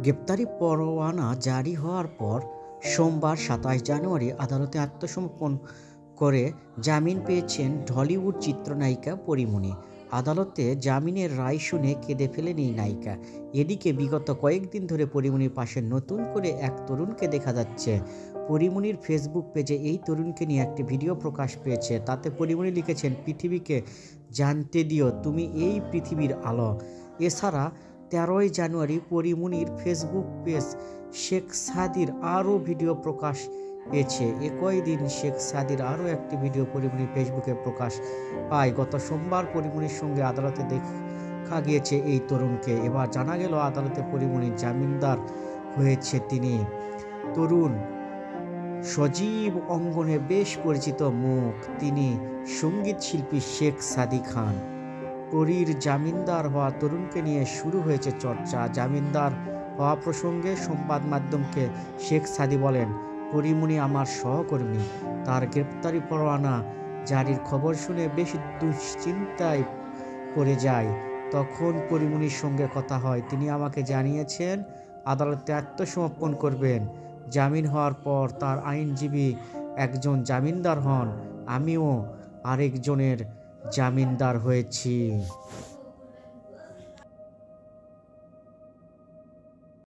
গ্রেপ্তারি পরোয়ানা জারি হওয়ার পর সোমবার ২৭ জানুয়ারি আদালতে আত্মসমর্পণ করে জামিন পেয়েছেন ঢলিউড চিত্রনায়িকা পরীমনি। আদালতে জামিনের রায় শুনে কেঁদে ফেলেন এই নায়িকা। এদিকে বিগত কয়েকদিন ধরে পরীমনির পাশে নতুন করে এক তরুণকে দেখা যাচ্ছে। পরীমনির ফেসবুক পেজে এই তরুণকে নিয়ে একটি ভিডিও প্রকাশ পেয়েছে। তাতে পরীমনি লিখেছেন, পৃথিবীকে জানতে দিও তুমি এই পৃথিবীর আলো। এছাড়া ১৩ই জানুয়ারি পরীমনির ফেসবুক পেজ শেখ সাদির আরও ভিডিও প্রকাশ পেয়েছে। একই দিন শেখ সাদির আরও একটি ভিডিও পরীমনির ফেসবুকে প্রকাশ পায়। গত সোমবার পরীমনির সঙ্গে আদালতে দেখা গিয়েছে এই তরুণকে। এবার জানা গেল আদালতে পরীমনির জামিনদার হয়েছে তিনি। তরুণ সজীব অঙ্গনে বেশ পরিচিত মুখ, তিনি সঙ্গীত শিল্পী শেখ সাদি খান। পরীর জামিনদার হওয়া তরুণকে নিয়ে শুরু হয়েছে চর্চা। জামিনদার হওয়া প্রসঙ্গে সংবাদ মাধ্যমকে শেখ সাদি বলেন, পরীমনি আমার সহকর্মী। তার গ্রেপ্তারি পরোয়ানা জারির খবর শুনে বেশ দুশ্চিন্তায় পড়ে যায়। তখন পরীমনির সঙ্গে কথা হয়। তিনি আমাকে জানিয়েছেন আদালতে আত্মসমর্পণ করবেন। জামিন হওয়ার পর তার আইনজীবী একজন জামিনদার হন, আমিও আরেকজনের জামিনদার হয়েছি।